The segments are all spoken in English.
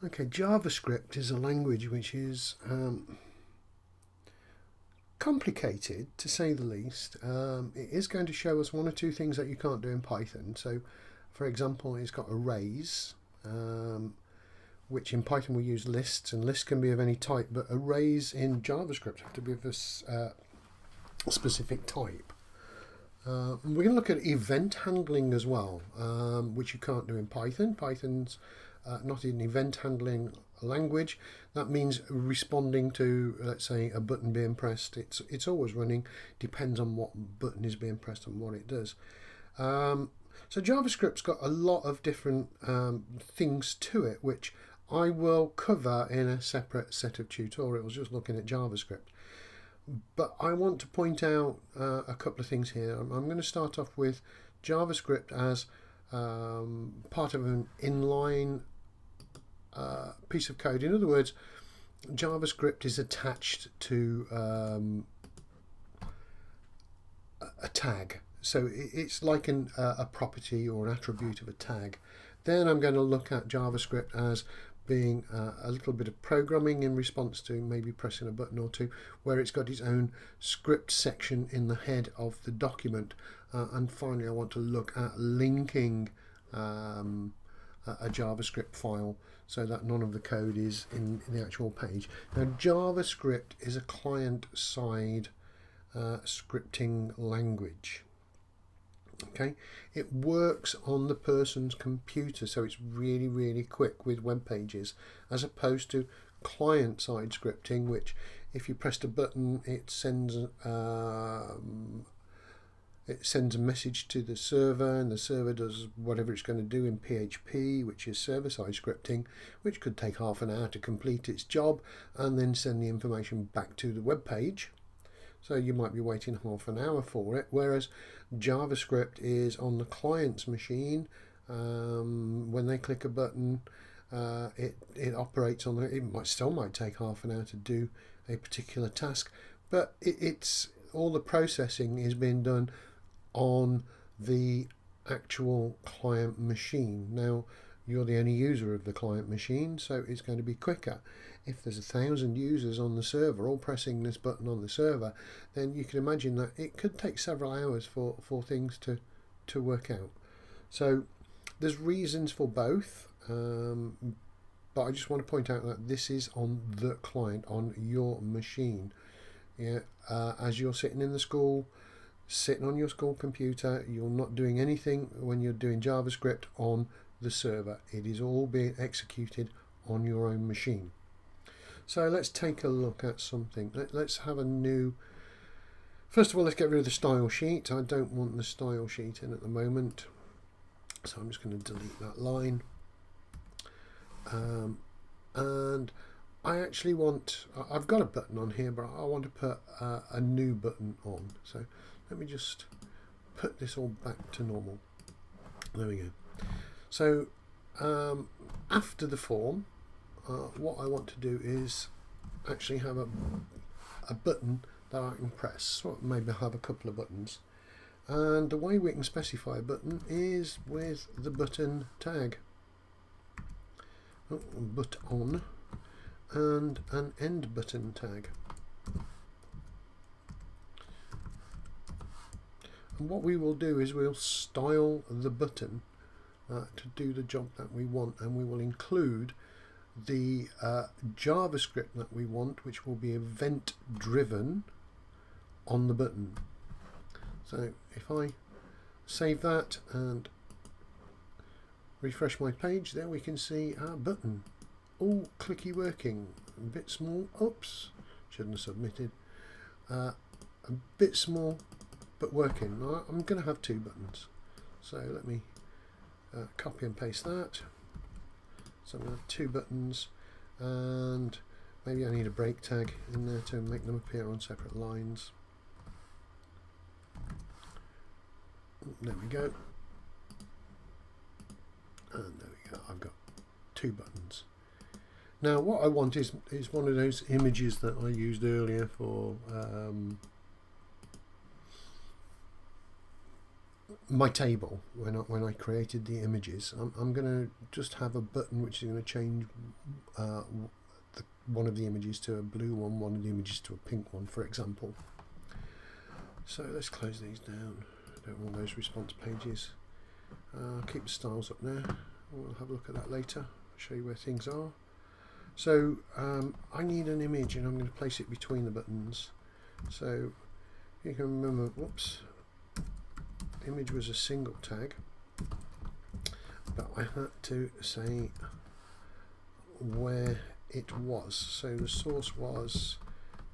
Okay, JavaScript is a language which is complicated, to say the least. It is going to show us one or two things that you can't do in Python. So, for example, it's got arrays, which in Python we use lists, and lists can be of any type, but arrays in JavaScript have to be of a specific type. We're going to look at event handling as well, which you can't do in Python. Python's not an event handling language. That means responding to, let's say, a button being pressed. It's always running, depends on what button is being pressed and what it does. So JavaScript's got a lot of different things to it, which I will cover in a separate set of tutorials just looking at JavaScript. But I want to point out a couple of things here. I'm going to start off with JavaScript as part of an inline piece of code. In other words, JavaScript is attached to a tag. So it's like a property or an attribute of a tag. Then I'm going to look at JavaScript as being a little bit of programming in response to maybe pressing a button or two, where it's got its own script section in the head of the document. And finally, I want to look at linking a JavaScript file so that none of the code is in the actual page. Now, JavaScript is a client-side scripting language. Okay, it works on the person's computer, so it's really, really quick with web pages, as opposed to client-side scripting, which if you pressed a button, it sends a message to the server, and the server does whatever it's going to do in PHP, which is server-side scripting, which could take half an hour to complete its job, and then send the information back to the web page. So you might be waiting half an hour for it, whereas JavaScript is on the client's machine. When they click a button, it operates on it. Still might take half an hour to do a particular task, but it's all the processing is being done on the actual client machine. Now, you're the only user of the client machine, so it's going to be quicker. If there's 1,000 users on the server all pressing this button on the server, then you can imagine that it could take several hours for things to work out. So there's reasons for both, but I just want to point out that this is on the client, on your machine. Yeah, as you're sitting in the school, sitting on your school computer, you're not doing anything when you're doing JavaScript on the server. It is all being executed on your own machine. So let's take a look at something. Let's have a new... First of all, let's get rid of the style sheet. I don't want the style sheet in at the moment, so I'm just going to delete that line. And I actually want... I've got a button on here, but I want to put a new button on. So let me just put this all back to normal. There we go. So after the form, what I want to do is actually have a button that I can press. So maybe I'll have a couple of buttons. And the way we can specify a button is with the button tag. Button and an end button tag. And what we will do is we'll style the button to do the job that we want, and we will include the JavaScript that we want, which will be event driven on the button. So if I save that and refresh my page, there we can see our button all clicky working, a bit small, oops, shouldn't have submitted, a bit small but working. I'm going to have two buttons, so let me copy and paste that. So I'm going to have two buttons, and maybe I need a break tag in there to make them appear on separate lines. There we go. And there we go, I've got two buttons. Now what I want is one of those images that I used earlier for my table when I created the images. I'm going to just have a button which is going to change one of the images to a blue one of the images to a pink one, for example. So let's close these down. I don't want those response pages. Keep the styles up there. We'll have a look at that later. Show you where things are. So I need an image, and I'm going to place it between the buttons. So you can remember, whoops, image was a single tag, but I had to say where it was. So the source was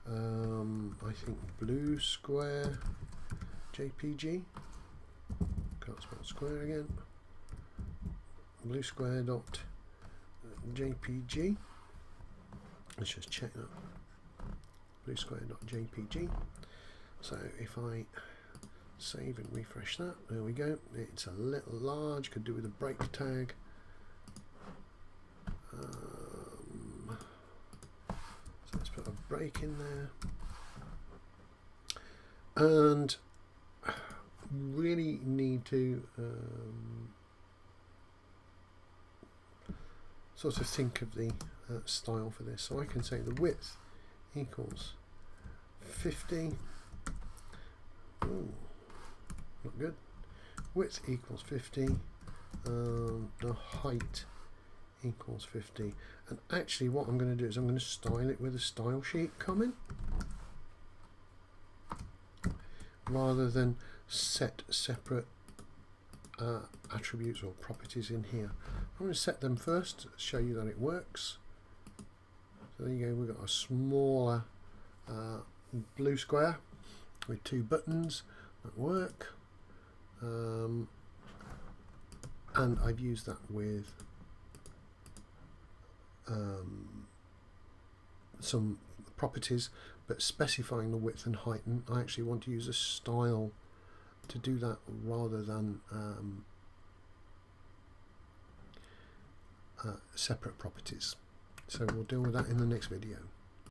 I think blue square JPG. Can't spell square again. Blue square dot JPG. Let's just check that. Blue square dot JPG. So if I save and refresh that, there we go. It's a little large, could do with a break tag. So let's put a break in there. And really need to sort of think of the style for this. So I can say the width equals 50. Ooh, not good. Width equals 50. The height equals 50. And actually what I'm going to do is I'm going to style it with a style sheet comment rather than set separate attributes or properties in here. I'm going to set them first to show you that it works. So there you go, we've got a smaller blue square with two buttons that work, and I've used that with some properties, but specifying the width and height, and I actually want to use a style to do that rather than separate properties. So we'll deal with that in the next video.